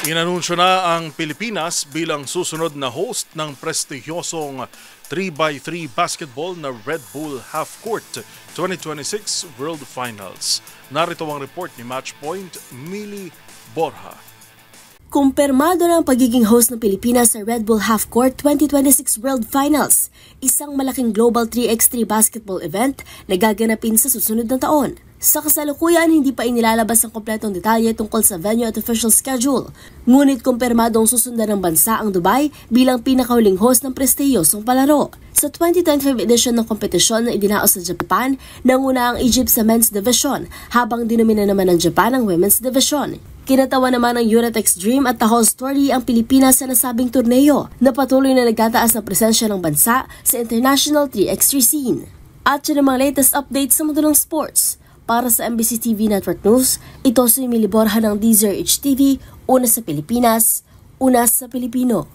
Inanunsyo na ang Pilipinas bilang susunod na host ng prestigyosong 3x3 basketball na Red Bull Half Court 2026 World Finals. Narito ang report ni Matchpoint, Mili Borja. Kumpirmado na ang pagiging host ng Pilipinas sa Red Bull Half Court 2026 World Finals, isang malaking global 3x3 basketball event na gaganapin sa susunod na taon. Sa kasalukuyan, hindi pa inilalabas ang kompletong detalye tungkol sa venue at official schedule. Ngunit kumpirmadong susundan ng bansa ang Dubai bilang pinakahuling host ng prestiyosong palaro. Sa 2025 edition ng kompetisyon na idinaos sa Japan, nanguna ang Egypt sa men's division, habang dinomina naman ng Japan ang women's division. Kinatawa naman ng Uratex Dream at Tahoe Story ang Pilipinas sa nasabing torneo na patuloy na nagtataas ng presensya ng bansa sa international 3x3 scene. At yun ang mga latest updates sa mundo ng sports. Para sa MBC TV Network News, ito si Mili Borja ng DZRH TV, una sa Pilipinas, una sa Pilipino.